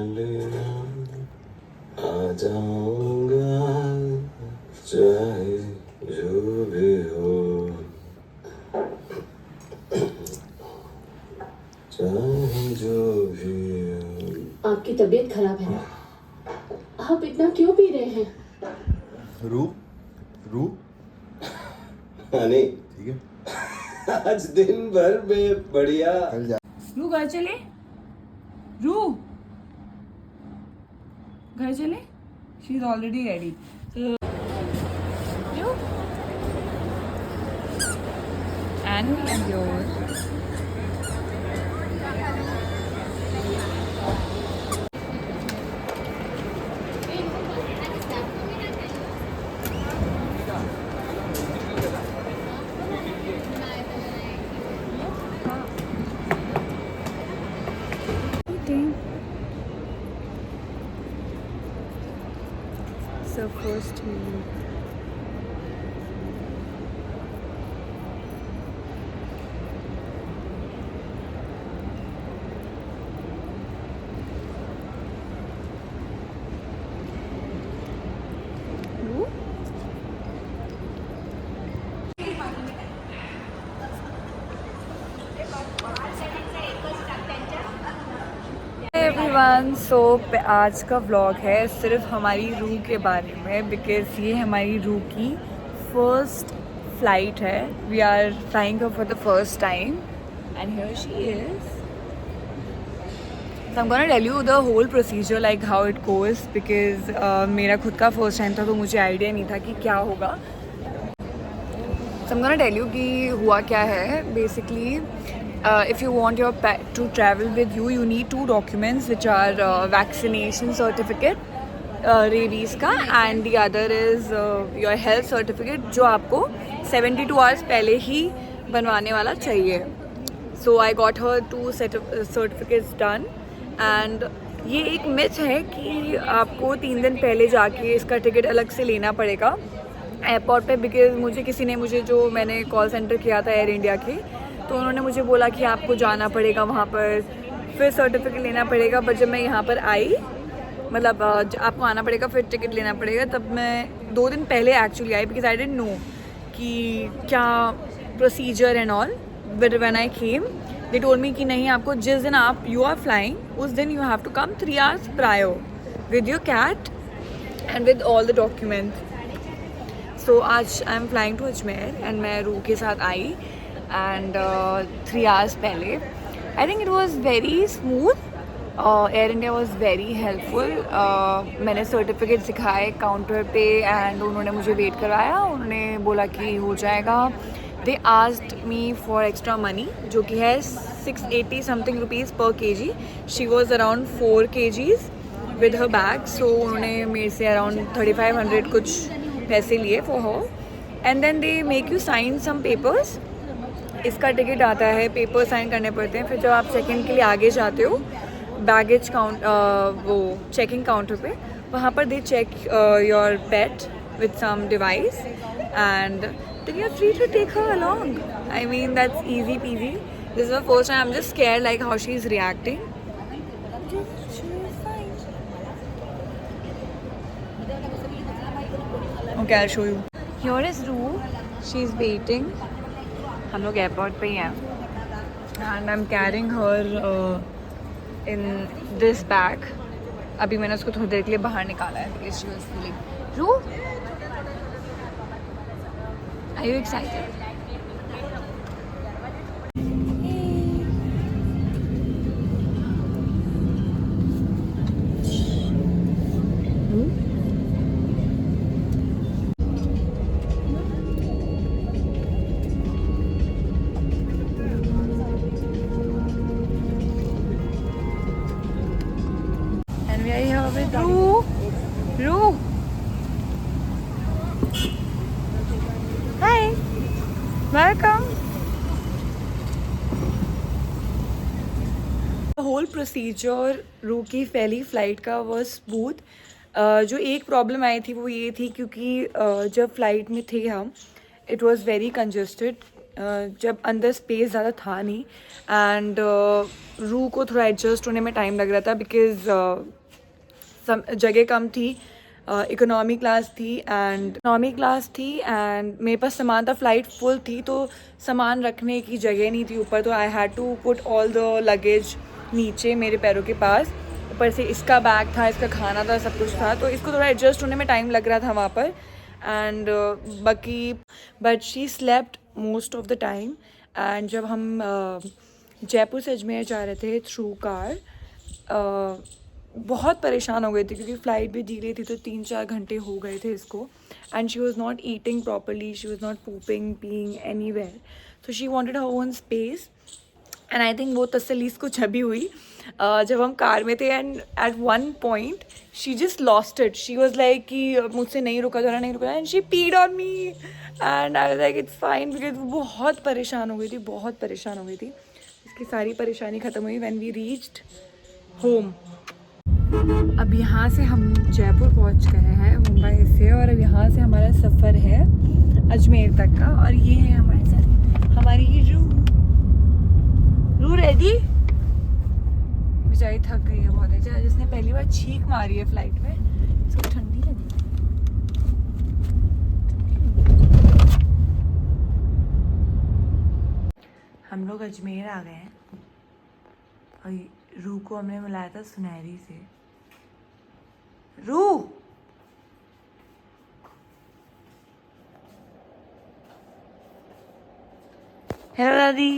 आ जाऊंगा चाहे जो भी हो, चाहे जो भी हो। आपकी तबीयत खराब है ना? आप इतना क्यों पी रहे हैं? रू रू हनी, ठीक है, आज दिन भर में बढ़िया। कल जा। रू घर चले, रू घर चले, she is already ready. And your so first meal. Ru? Everyone, so आज का व्लॉग है सिर्फ हमारी रू के बारे में, बिकॉज ये हमारी रू की फर्स्ट फ्लाइट है. We are flying for the first time and here she is. So I'm gonna tell you the whole procedure, like how it goes, because मेरा खुद का फर्स्ट टाइम था तो मुझे आइडिया नहीं था कि क्या होगा. So I'm gonna tell you कि हुआ क्या है. Basically, if you want your pet to travel with you, you need two documents, which are vaccination certificate, rabies का, and the other is your health certificate, जो आपको 72 hours पहले ही बनवाने वाला चाहिए. So I got her two set of certificates done. And ये एक myth है कि आपको 3 दिन पहले जाके इसका टिकट अलग से लेना पड़ेगा एयरपोर्ट पे, बिकॉज मुझे जो मैंने कॉल सेंटर किया था एयर इंडिया के, तो उन्होंने मुझे बोला कि आपको जाना पड़ेगा वहाँ पर, फिर सर्टिफिकेट लेना पड़ेगा. बट जब मैं यहाँ पर आई, मतलब आपको आना पड़ेगा फिर टिकट लेना पड़ेगा, तब मैं 2 दिन पहले actually I, because I didn't know कि क्या procedure and all. But when I came, they told me कि नहीं, आपको जिस दिन आप यू आर फ्लाइंग उस दिन you have to come 3 hours prior with your cat and with all the documents. So आज I am flying to Ajmer and मैं रू के साथ आई एंड 3 hours पहले. I think it was very smooth. Air India was very helpful. मैंने certificate दिखाए counter पे and उन्होंने मुझे वेट करवाया. उन्होंने बोला कि हो जाएगा. They asked me for extra money, जो कि है 680 something rupees per kg. She was around 4 kgs with her bag, so उन्होंने मेरे से around 3500 कुछ पैसे लिए for her. And then they make you sign some papers. इसका टिकट आता है, पेपर साइन करने पड़ते हैं. फिर जब आप चेक इन के लिए आगे जाते हो बैगेज वो चेकिंग काउंटर पे, वहाँ पर they check your pet with some device and then you're free to take her along. I mean, that's easy peasy. This is the first time. I'm just scared like how she's reacting. She's fine. Okay, I'll show you. Here is Ru. She's waiting. हम लोग airport पे ही हैं and I'm carrying her in this bag. अभी मैंने उसको थोड़ी देर के लिए बाहर निकाला है because she was feeling. Ru? Are you excited? And we are here with Ru. Ru. Hi. Welcome. The whole procedure रू की पहली फ़्लाइट का was smooth. जो एक प्रॉब्लम आई थी वो ये थी क्योंकि जब फ्लाइट में थे हम, इट वॉज़ वेरी कंजस्टेड. जब अंदर स्पेस ज़्यादा था नहीं एंड रू को थोड़ा एडजस्ट होने में टाइम लग रहा था बिकॉज जगह कम थी, इकोनॉमी क्लास थी एंड मेरे पास सामान था, फ़्लाइट फुल थी तो सामान रखने की जगह नहीं थी ऊपर, तो I had to put all the luggage नीचे मेरे पैरों के पास। ऊपर से इसका बैग था, इसका खाना था, सब कुछ था, तो इसको थोड़ा एडजस्ट होने में टाइम लग रहा था वहाँ पर। एंड बाकी but she slept most of the time. And जब हम जयपुर से अजमेर जा रहे थे थ्रू कार, बहुत परेशान हो गए थे क्योंकि फ़्लाइट भी डिले थी, तो 3-4 घंटे हो गए थे इसको। And she was not eating properly, she was not pooping peeing anywhere, so she wanted her own space. And I think वो तसल्ली इसको जभी हुई जब हम कार में थे and at one point she just lost it. She was like कि मुझसे नहीं रुका जा रहा and she peed on me and I was like it's fine because वो बहुत परेशान हो गई थी। इसकी सारी परेशानी ख़त्म हुई व्हेन वी रीच्ड होम। अब यहाँ से हम जयपुर पहुँच गए हैं मुंबई से, और अब यहाँ से हमारा सफ़र है अजमेर तक का। और ये है हमारे साथ हमारी रू रेडी। बेचारी थक गई है बहुत है, जिसने पहली बार छींक मारी है फ्लाइट में, इसको ठंडी लगी। हम लोग अजमेर आ गए हैं और रू को हमने मिलाया था सुनहरी से। रू हेलो दादी।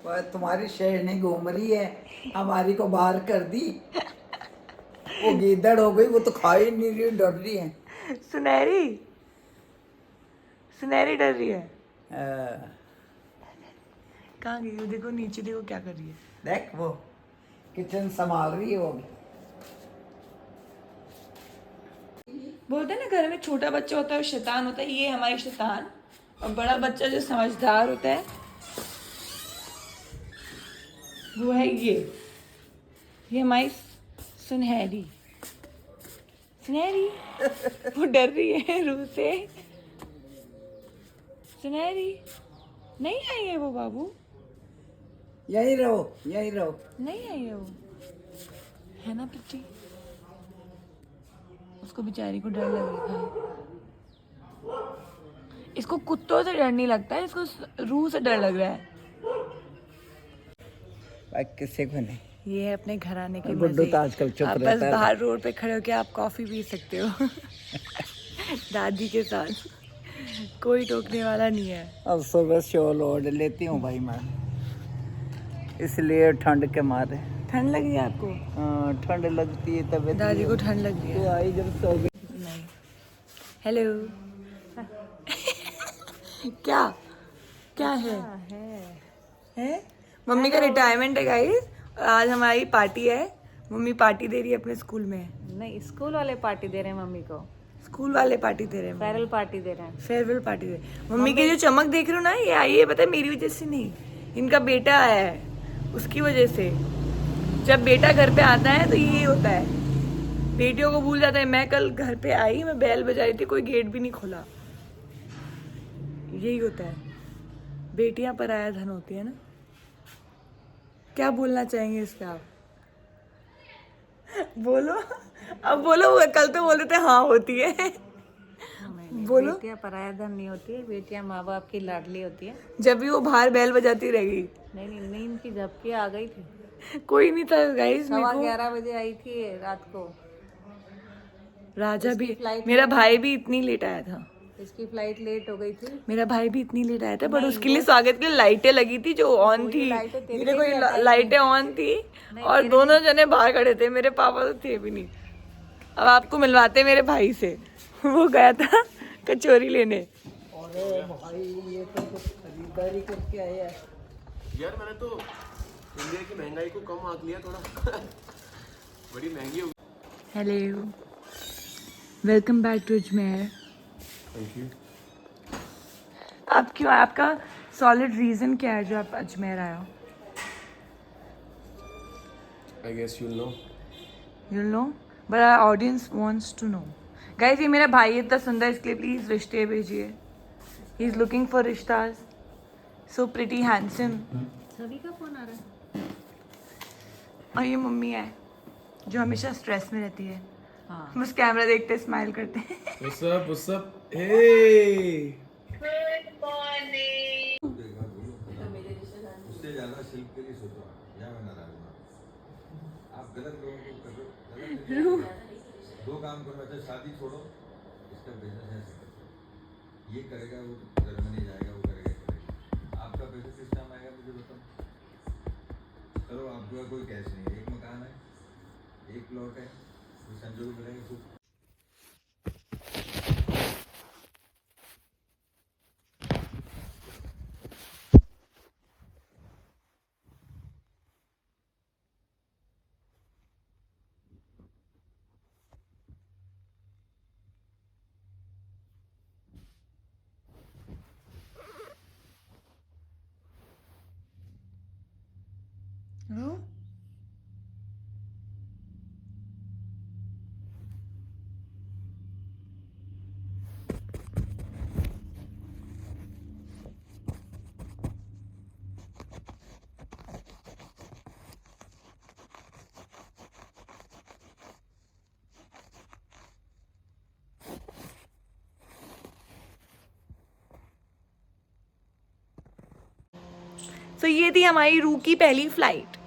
वह तुम्हारी शेरनी घूम रही है, हमारी को बाहर कर दी। वो गीदड़ हो गई, वो तो खा ही नहीं रही, डर रही है। सुनहरी डर रही है। हाँ। कहाँ गई? देखो नीचे, देखो क्या कर रही है। देख वो किचन संभाल रही है वो भी। बोलते हैं ना घर में छोटा बच्चा होता है वो शैतान होता है, ये हमारी शैतान। और बड़ा बच्चा जो समझदार होता है वो है ये हमारी सुनहरी। वो डर रही है रू से। सुनहरी नहीं आई है वो बाबू, यही रहो। नहीं आई है वो, है ना पिच्ची? उसको बेचारी को डर लग रहा है। इसको कुत्तों से डर नहीं लगता है, इसको रू से डर लग रहा है। किससे को नहीं, ये है अपने घर आने के गुड्डू मजे। तो आजकल चुप आप रहता बस है। बाहर रोड पे खड़े होके आप कॉफी पी सकते हो दादी के साथ, कोई टोकने वाला नहीं है। अब सुबह शॉल ओढ़ लेती हूँ भाई मैं, इसलिए ठंड के मारे। ठंड लगी है आपको? हाँ, ठंड लगती है तब दादी को ठंड लग रही है। तो आई जब सो गई। नहीं। हेलो क्या है? मम्मी का रिटायरमेंट है गाइस, आज हमारी पार्टी है। मम्मी पार्टी दे रही है अपने स्कूल में। नहीं, स्कूल वाले पार्टी दे रहे हैं मम्मी को, स्कूल वाले पार्टी दे रहे हैं, फेयरवेल पार्टी दे रहे हैं। फेयरवेल पार्टी दे। मम्मी की जो चमक देख रहे हो ना, ये आई है पता है मेरी वजह से नहीं, इनका बेटा आया है उसकी वजह से। जब बेटा घर पे आता है तो ये होता है, बेटियों को भूल जाता है। मैं कल घर पे आई, मैं बेल बजा रही थी, कोई गेट भी नहीं खोला। यही होता है, बेटियां पराया धन होती है ना। क्या बोलना चाहेंगे इस पे आप? बोलो, अब बोलो। कल तो बोल रहे थे हाँ होती है। बोलो। बेटियां पराया धन नहीं होती है, बेटियां माँ बाप की लाडली होती है। जब भी वो बाहर बेल बजाती रहेगी। नहीं, नींद की झपकी आ गई थी। कोई नहीं था गाइस। 11:15 बजे आई थी रात को। राजा भी, मेरा भाई भी इतनी लेट आया था। इसकी फ्लाइट लेट हो गई थी। मेरा भाई भी इतनी लेट आया था, बट उसके लिए स्वागत के लिए लाइटें लगी थी जो ऑन थी। मेरे को लाइटें ऑन थी और दोनों जने बाहर खड़े थे, मेरे पापा तो थे भी नहीं। अब आपको मिलवाते मेरे भाई से। वो गया था कचौरी लेने। अरे भाई ये तो कुछ खरीदारी करके आया है। यार मैंने तो इंडिया की महंगाई को कम आंक लिया थोड़ा बड़ी महंगी हो गई। Hello, welcome back to Ajmer. Thank you. आप क्यों, आपका सॉलिड रीजन क्या है जो आप अजमेर आए हो? I guess you know. You'll know, but our audience wants to know. Guys, ये मेरा भाई है इतना सुंदर, इसके लिए प्लीज रिश्ते भेजिए। ही इज लुकिंग फॉर रिश्ताज, सो प्रिटी हैंडसम। सभी का फोन आ रहा है। और ये मम्मी है जो हमेशा स्ट्रेस में रहती है, हाँ बस कैमरा देखते स्माइल करते हैं। What's up? Hey! उससे ज्यादा शिल्प के लिए सोचो या मैं नाराज हूँ। आप गलत लोगों को कर रहे हो, गलत दो काम करो। अच्छा शादी छोड़ो, इसका बिजनेस है, ये करेगा वो जर्मनी जाएगा, वो करेगा। आपका पैसा किस टाइम आएगा मुझे बताओ। चलो आपके पास कोई कैश नहीं है, एक मकान है, एक प्लॉट है, कोई संजोग मिलेगा कुछ। सो ये थी हमारी रू की पहली फ्लाइट।